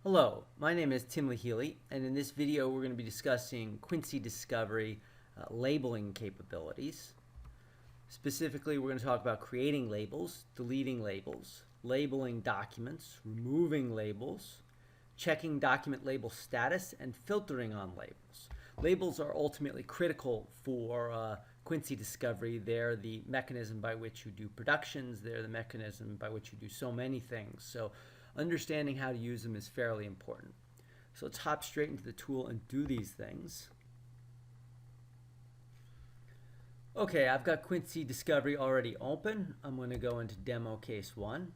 Hello, my name is Tim Lahili, and in this video we're going to be discussing Quincy Discovery labeling capabilities. Specifically, we're going to talk about creating labels, deleting labels, labeling documents, removing labels, checking document label status, and filtering on labels. Labels are ultimately critical for Quincy Discovery. They're the mechanism by which you do productions. They're the mechanism by which you do so many things. So understanding how to use them is fairly important. So let's hop straight into the tool and do these things. Okay, I've got Quincy Discovery already open. I'm going to go into demo case 1.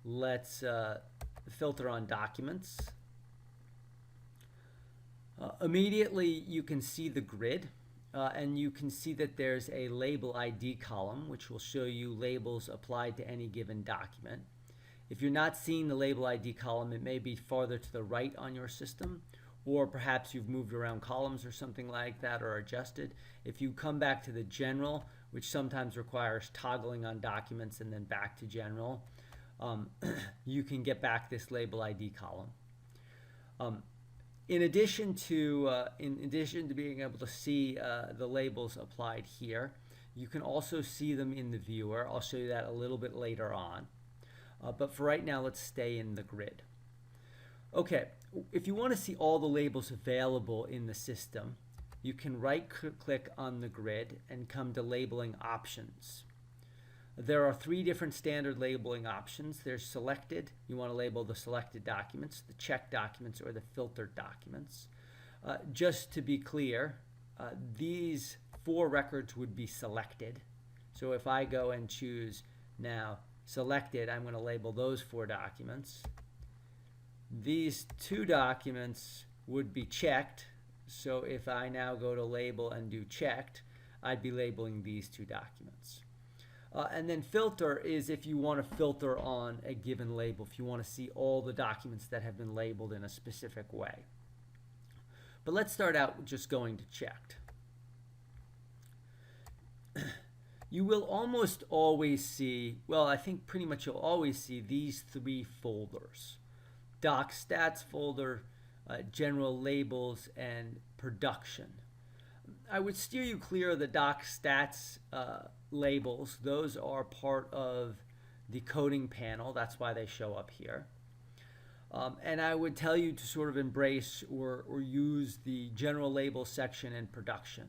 Let's filter on documents. Immediately you can see the grid. And you can see that there's a label ID column, which will show you labels applied to any given document. If you're not seeing the label ID column, it may be farther to the right on your system, or perhaps you've moved around columns or something like that, or adjusted. If you come back to the general, which sometimes requires toggling on documents and then back to general, you can get back this label ID column. In addition to being able to see the labels applied here, you can also see them in the viewer. I'll show you that a little bit later on. But for right now, let's stay in the grid. Okay, if you want to see all the labels available in the system, you can right-click on the grid and come to Labeling Options. There are 3 different standard labeling options. There's selected. You want to label the selected documents, the checked documents, or the filtered documents. Just to be clear, these 4 records would be selected. So if I go and choose now selected, I'm going to label those 4 documents. These 2 documents would be checked. So if I now go to label and do checked, I'd be labeling these 2 documents. And then filter is if you want to filter on a given label, if you want to see all the documents that have been labeled in a specific way. But let's start out with just going to checked. You will almost always see, well, I think pretty much you'll always see these 3 folders. Doc stats folder, general labels, and production. I would steer you clear of the doc stats labels. Those are part of the coding panel. That's why they show up here. And I would tell you to sort of embrace or use the general label section in production.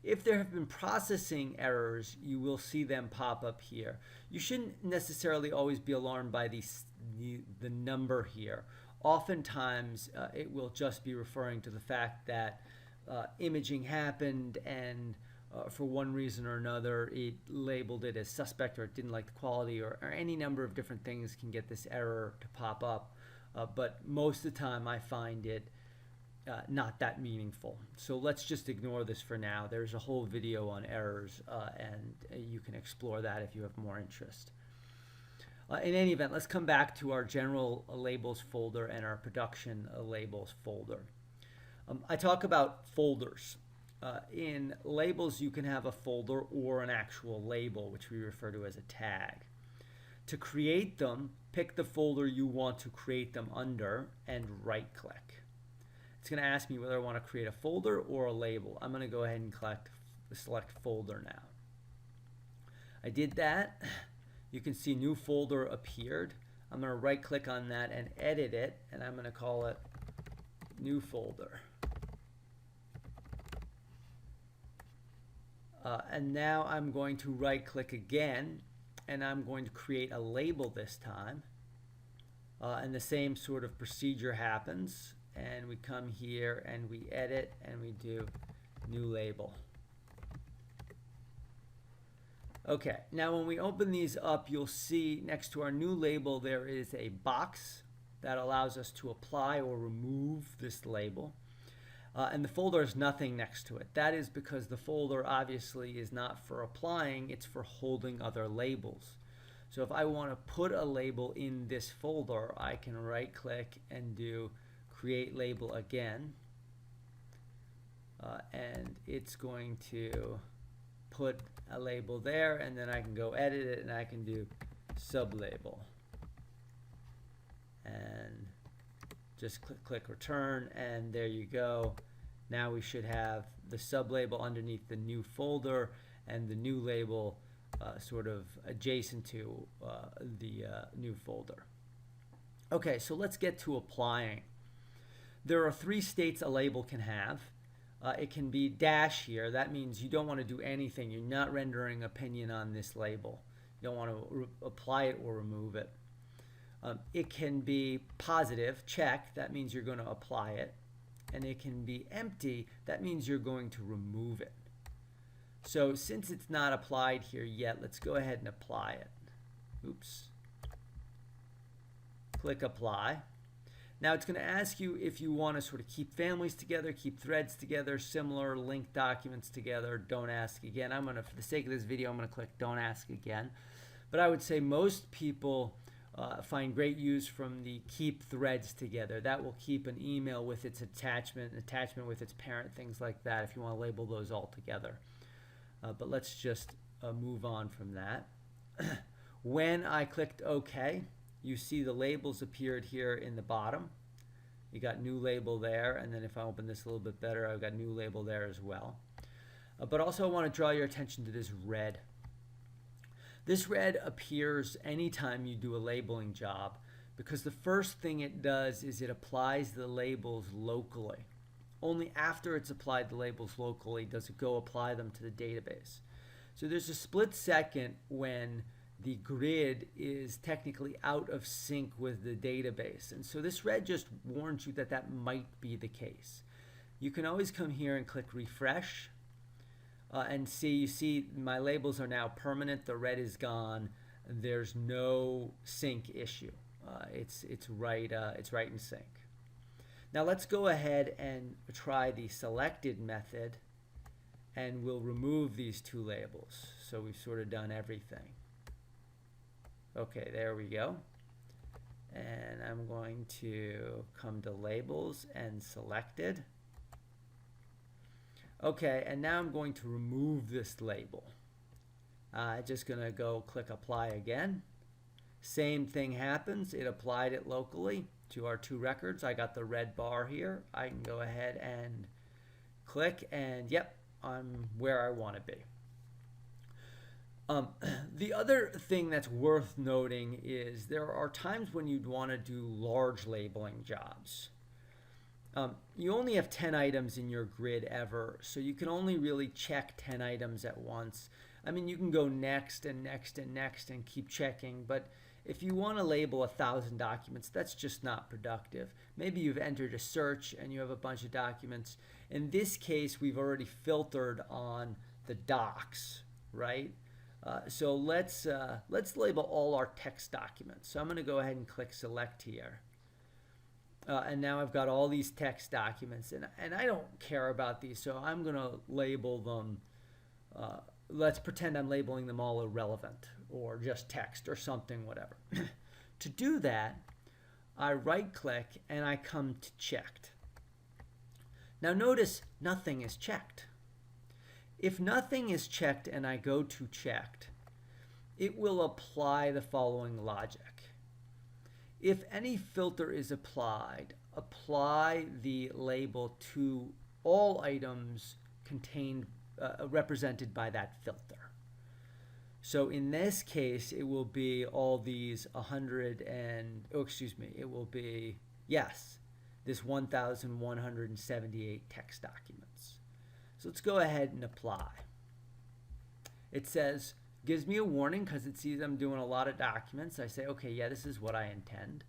If there have been processing errors, you will see them pop up here. You shouldn't necessarily always be alarmed by the number here. Oftentimes, it will just be referring to the fact that imaging happened and for one reason or another it labeled it as suspect, or it didn't like the quality, or any number of different things can get this error to pop up. But most of the time I find it not that meaningful. So let's just ignore this for now. There's a whole video on errors and you can explore that if you have more interest. In any event, let's come back to our general labels folder and our production labels folder. I talk about folders. In labels, you can have a folder or an actual label, which we refer to as a tag. To create them, pick the folder you want to create them under and right-click. It's going to ask me whether I want to create a folder or a label. I'm going to go ahead and select folder now. I did that. You can see new folder appeared. I'm going to right-click on that and edit it, and I'm going to call it new folder. And now I'm going to right-click again, and I'm going to create a label this time. And the same sort of procedure happens. And we come here and we edit and we do new label. Okay, now when we open these up, you'll see next to our new label there is a box that allows us to apply or remove this label. And the folder has nothing next to it. That is because the folder obviously is not for applying, it's for holding other labels. So if I want to put a label in this folder, I can right-click and do Create Label again. And it's going to put a label there, and then I can go edit it and I can do sublabel. And just click return, and there you go. Now we should have the sublabel underneath the new folder and the new label sort of adjacent to the new folder. Okay, so let's get to applying. There are 3 states a label can have. It can be dash here. That means you don't want to do anything. You're not rendering opinion on this label. You don't want to apply it or remove it. It can be positive, check. That means you're going to apply it. And it can be empty. That means you're going to remove it. So since it's not applied here yet, let's go ahead and apply it. Oops. Click apply. Now it's going to ask you if you want to sort of keep families together, keep threads together, similar linked documents together. Don't ask again. I'm going to, for the sake of this video, I'm going to click don't ask again. But I would say most people find great use from the keep threads together. That will keep an email with its attachment with its parent, things like that, if you want to label those all together. But let's just move on from that. When I clicked OK, you see the labels appeared here in the bottom. You got new label there, and then if I open this a little bit better, I've got new label there as well. But also I want to draw your attention to this red. This red appears anytime you do a labeling job, because the first thing it does is it applies the labels locally. Only after it's applied the labels locally does it go apply them to the database. So there's a split second when the grid is technically out of sync with the database. And so this red just warns you that that might be the case. You can always come here and click refresh and you see my labels are now permanent. The red is gone. There's no sync issue. It's right in sync. Now let's go ahead and try the selected method, and we'll remove these 2 labels. So we've sort of done everything. Okay, there we go. And I'm going to come to labels and selected. Okay, and now I'm going to remove this label. Just going to go click apply again. Same thing happens. It applied it locally to our 2 records. I got the red bar here. I can go ahead and click, and yep, I'm where I want to be. The other thing that's worth noting is there are times when you'd want to do large labeling jobs. You only have 10 items in your grid ever, so you can only really check 10 items at once. I mean, you can go next and next and next and keep checking, but if you want to label 1,000 documents, that's just not productive. Maybe you've entered a search and you have a bunch of documents. In this case, we've already filtered on the docs, right? So let's label all our text documents. So I'm going to go ahead and click select here. And now I've got all these text documents, and I don't care about these, so I'm going to label them. Let's pretend I'm labeling them all irrelevant or just text or something, whatever. To do that, I right click and I come to checked. Now notice nothing is checked. If nothing is checked and I go to checked, it will apply the following logic. If any filter is applied, apply the label to all items contained represented by that filter. So in this case, it will be all these 100 and, oh, excuse me, it will be, yes, this 1,178 text documents. So let's go ahead and apply. It says, gives me a warning because it sees I'm doing a lot of documents. I say, okay, yeah, this is what I intend.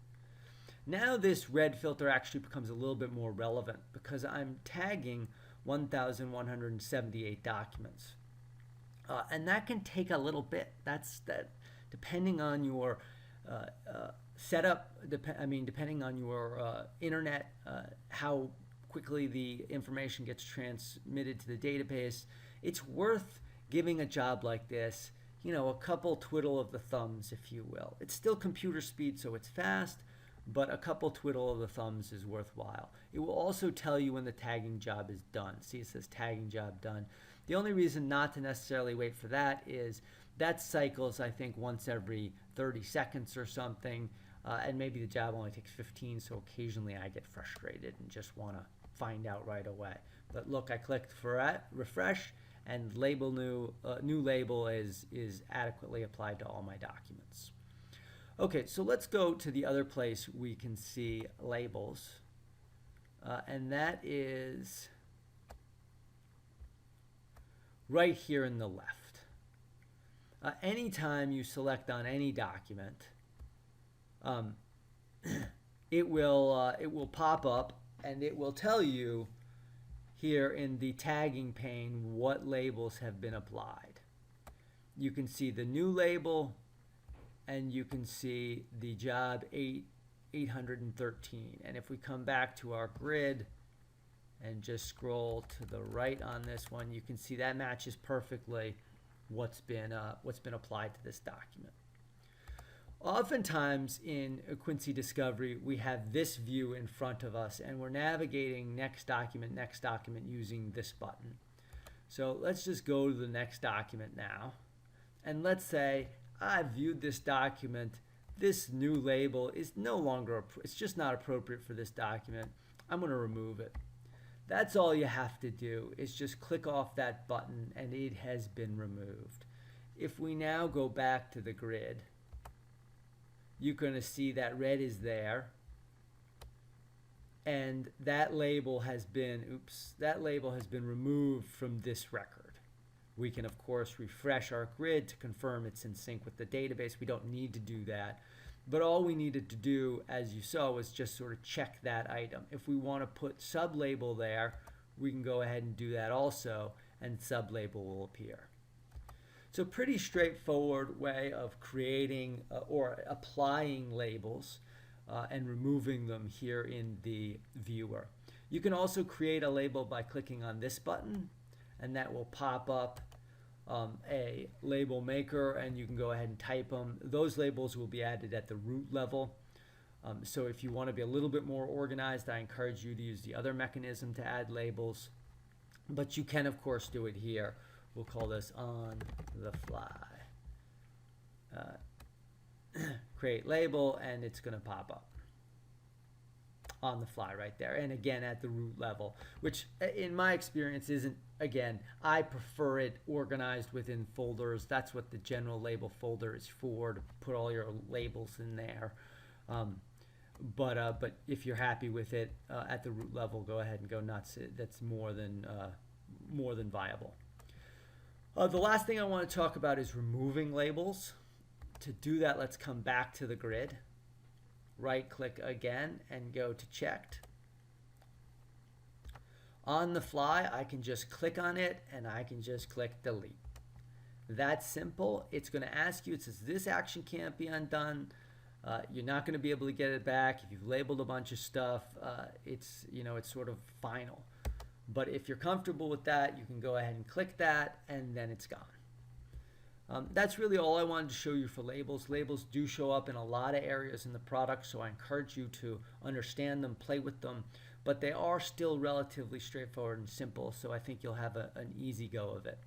Now this red filter actually becomes a little bit more relevant because I'm tagging 1,178 documents. And that can take a little bit. That's depending on your setup, depending on your internet, how quickly the information gets transmitted to the database. It's worth giving a job like this, you know, a couple twiddle of the thumbs, if you will. It's still computer speed, so it's fast, but a couple twiddle of the thumbs is worthwhile. It will also tell you when the tagging job is done. See, it says tagging job done. The only reason not to necessarily wait for that is that cycles, I think, once every 30 seconds or something, and maybe the job only takes 15, so occasionally I get frustrated and just want to find out right away. But look, I clicked for refresh, and label new label is adequately applied to all my documents. Okay, so let's go to the other place we can see labels, and that is right here in the left. Anytime you select on any document, it will pop up and it will tell you here in the tagging pane what labels have been applied. You can see the new label, and you can see the job 813. And if we come back to our grid and just scroll to the right on this one, you can see that matches perfectly what's been applied to this document. Oftentimes in Quincy Discovery, we have this view in front of us, and we're navigating next document using this button. So let's just go to the next document now, and let's say I've viewed this document. This new label is no longer, it's just not appropriate for this document. I'm going to remove it. That's all you have to do, is just click off that button and it has been removed. If we now go back to the grid, you're going to see that red is there, and that label has been removed from this record. We can, of course, refresh our grid to confirm it's in sync with the database. We don't need to do that. But all we needed to do, as you saw, was just sort of check that item. If we want to put sublabel there, we can go ahead and do that also, and sublabel will appear. So pretty straightforward way of creating or applying labels and removing them here in the viewer. You can also create a label by clicking on this button, and that will pop up a label maker, and you can go ahead and type them. Those labels will be added at the root level. So if you want to be a little bit more organized, I encourage you to use the other mechanism to add labels. But you can, of course, do it here. We'll call this on the fly. Create label, and it's going to pop up on the fly right there, and again at the root level, which in my experience isn't, again, I prefer it organized within folders. That's what the general label folder is for, to put all your labels in there. But if you're happy with it at the root level, go ahead and go nuts. That's more than viable. The last thing I want to talk about is removing labels. To do that, let's come back to the grid. Right click again and go to checked. On the fly, I can just click on it and I can just click delete. That's simple. It's going to ask you, it says this action can't be undone. You're not going to be able to get it back. If you've labeled a bunch of stuff, it's sort of final. But if you're comfortable with that, you can go ahead and click that, and then it's gone. That's really all I wanted to show you for labels. Labels do show up in a lot of areas in the product, so I encourage you to understand them, play with them, but they are still relatively straightforward and simple, so I think you'll have an easy go of it.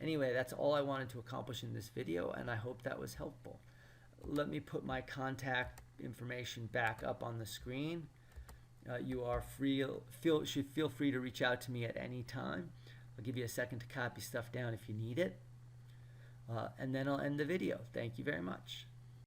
Anyway, that's all I wanted to accomplish in this video, and I hope that was helpful. Let me put my contact information back up on the screen. You are should feel free to reach out to me at any time. I'll give you a second to copy stuff down if you need it. And then I'll end the video. Thank you very much.